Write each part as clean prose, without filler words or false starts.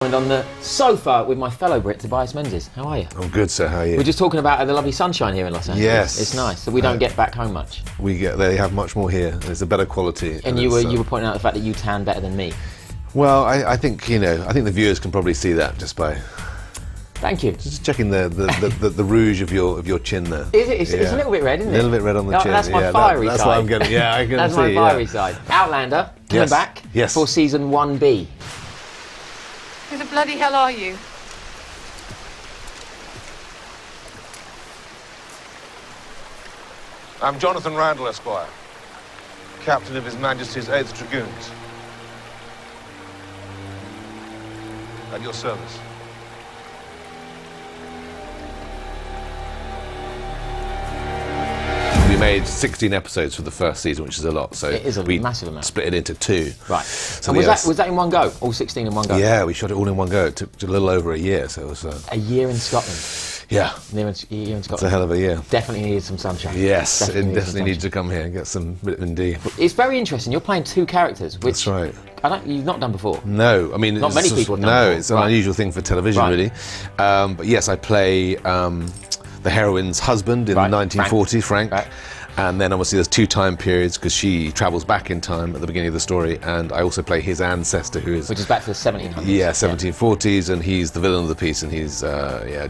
joined on the sofa with my fellow Brit, Tobias Menzies. How are you? I'm good, sir. How are you? We're just talking about the lovely sunshine here in Los Angeles. Yes. It's nice. So we don't get back home much. They have much more here. There's a better quality. And you were pointing out the fact that you tan better than me. Well, I think the viewers can probably see that just by Thank you. just checking the rouge of your chin there. Is it? It's a little bit red, isn't it? A little bit red on the chin. That's my fiery side. That's what I'm getting. Yeah, I can That's see. my fiery side. Outlander coming back for season 1B. Who the bloody hell are you? I'm Jonathan Randall, Esquire, Captain of His Majesty's 8th Dragoons. At your service. We made 16 episodes for the first season, which is a lot. So it is a massive amount. Split it into 2. Right. So and was that in one go? All 16 in one go? Yeah, we shot it all in one go. It took a little over a year, so it was a year in Scotland. Yeah. A year in Scotland. It's a hell of a year. Definitely needed some sunshine. Yes, definitely needed to come here and get some vitamin D. It's very interesting. You're playing 2 characters, which that's right. You've not done before. No, I mean not many people have done No, before. it's an unusual thing for television, really. But yes, I play the heroine's husband in the 1940s, Frank. Right. And then obviously there's 2 time periods because she travels back in time at the beginning of the story, and I also play his ancestor, which is back to the 1700s. Yeah, 1740s, and he's the villain of the piece, and he's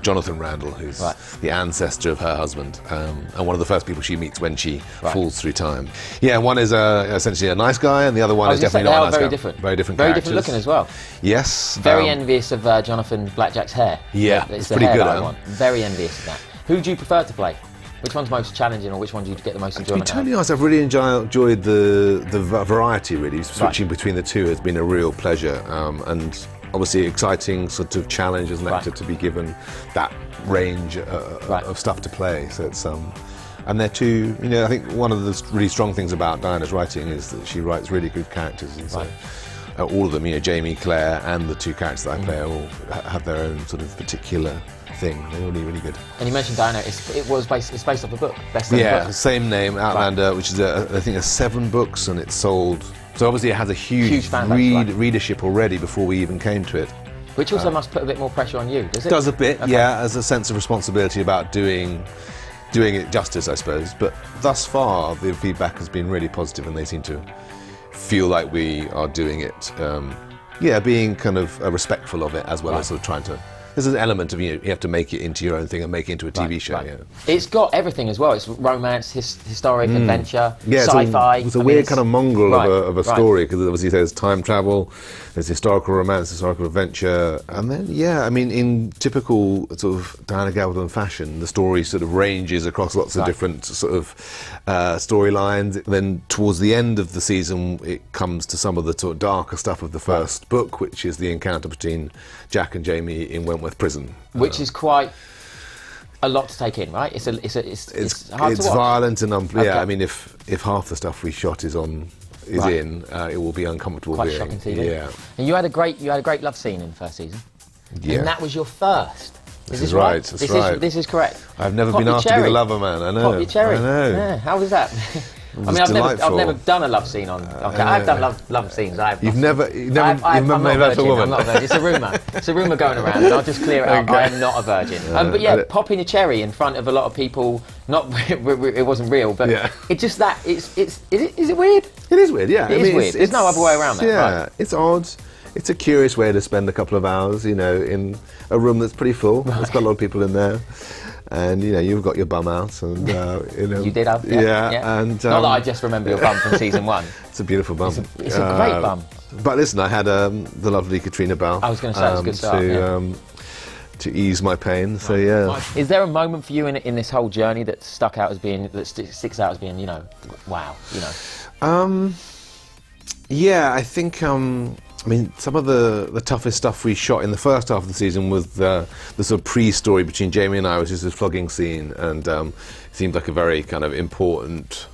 Jonathan Randall, who's the ancestor of her husband, and one of the first people she meets when she falls through time. Yeah, one is essentially a nice guy, and the other one is definitely not a nice guy. Very different. Very different Very characters. different looking as well. Yes. Very envious of Jonathan Blackjack's hair. Yeah, it's pretty good. I want. Very envious of that. Who do you prefer to play? Which one's most challenging, or which one do you get the most enjoyment out of? To be totally honest, I've really enjoyed the variety, really. Switching between the 2 has been a real pleasure, and obviously exciting sort of challenge as an actor to be given that range of stuff to play. So it's and they're 2, I think one of the really strong things about Diana's writing is that she writes really good characters, and so all of them, Jamie, Claire, and the 2 characters that I play all have their own sort of particular thing. They're really, really good. And you mentioned Diana. It's based off a book. Book. Same name, Outlander, which is I think 7 books, and it's sold. So obviously it has a huge readership already before we even came to it. Which also must put a bit more pressure on you, does it? Does a bit, yeah. As a sense of responsibility about doing it justice, I suppose. But thus far, the feedback has been really positive, and they seem to feel like we are doing it. Being kind of respectful of it, as well as sort of trying to. There's an element of you have to make it into your own thing and make it into a TV show. Yeah. It's got everything as well. It's romance, historic, adventure, sci-fi. It's a weird kind of mongrel of a story, because obviously there's time travel, there's historical romance, historical adventure, and then in typical sort of Diana Gabaldon fashion, the story sort of ranges across lots of different sort of storylines. Then towards the end of the season, it comes to some of the sort of darker stuff of the first book, which is the encounter between Jack and Jamie in Wentworth Prison, which is quite a lot to take in, right? It's hard to watch. Violent and I mean, if half the stuff we shot is in, it will be uncomfortable. Quite shocking TV. Yeah. And you had a great love scene in the first season. Yeah. And that was your first. This is right. This is correct. I've never been asked to be the lover man. I know. Pop your cherry. I know. Yeah. How was that? I mean, I've never done a love scene on. Okay, I've done love scenes. You've never made love to a woman. I'm not a virgin. It's a rumour. It's a rumour going around, and I'll just clear it up. I am not a virgin. But yeah, popping a cherry in front of a lot of people. Not it wasn't real, but it's just that. Is it weird? It is weird. Yeah, it is weird. There's no other way around that. Yeah, right? It's odd. It's a curious way to spend a couple of hours, in a room that's pretty full. Right. There's got a lot of people in there. And you've got your bum out, and you did have, and not that I just remember your bum from season 1. It's a beautiful bum. It's a great bum. But listen, I had the lovely Katrina Bell. I was going to say, it's a good start. To ease my pain. So yeah. Is there a moment for you in this whole journey that sticks out as being wow? Yeah, I think. I mean, some of the toughest stuff we shot in the first half of the season was the sort of pre-story between Jamie and I, which is this flogging scene, and it seemed like a very kind of important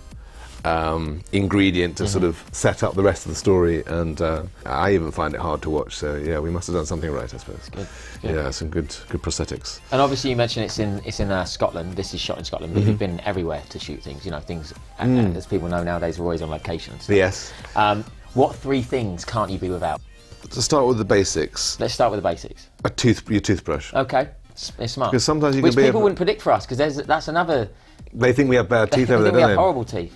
ingredient to sort of set up the rest of the story, and I even find it hard to watch. So yeah, we must have done something right, I suppose. Good. Yeah, some good prosthetics. And obviously, you mentioned it's in Scotland. This is shot in Scotland, but you've been everywhere to shoot things. As people know nowadays, we're always on locations. Yes. What 3 things can't you be without? To start with the basics. Let's start with the basics. Your toothbrush. Okay, it's smart. Because sometimes you Which can be people wouldn't predict for us, because that's another... They think we have bad teeth over I there, think we don't have they? horrible teeth.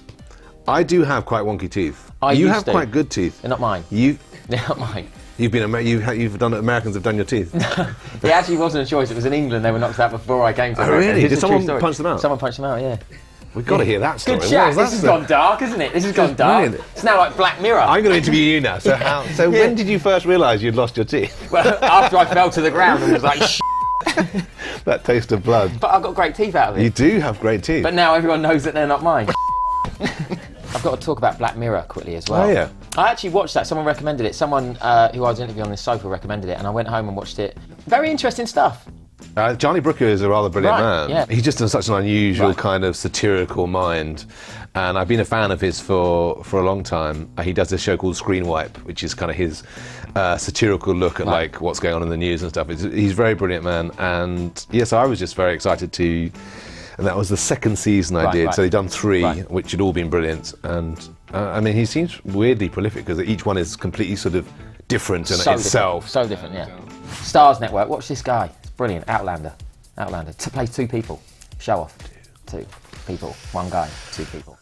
I do have quite wonky teeth. I You used have to. quite good teeth. They're not mine. You. They're not mine. You've done. Americans have done your teeth. It actually wasn't a choice. It was in England. They were knocked out before I came to America. Really? This Did is a true someone story. punch them out? Someone punched them out, yeah. We've got to hear that story. Good What chat. was that This has story? gone dark, isn't it? This has gone dark. Brilliant. It's now like Black Mirror. I'm going to interview you now. So when did you first realise you'd lost your teeth? Well, after I fell to the ground and was like, shh. That taste of blood. But I've got great teeth out of it. You do have great teeth. But now everyone knows that they're not mine. I've got to talk about Black Mirror quickly as well. Oh, yeah. I actually watched that. Someone recommended it. Someone who I was interviewing on this sofa recommended it, and I went home and watched it. Very interesting stuff. Charlie Brooker is a rather brilliant man. Yeah. He's just in such an unusual kind of satirical mind, and I've been a fan of his for a long time. He does this show called Screen Wipe, which is kind of his satirical look at like what's going on in the news and stuff. He's a very brilliant man, and yes, I was just very excited to. And that was the second season I did, so they'd done 3, which had all been brilliant. And I mean, he seems weirdly prolific because each one is completely sort of different in itself. So different, yeah. Stars Network, watch this guy. It's brilliant. Outlander. Plays 2 people. Show off. 2 people. 1 guy, 2 people.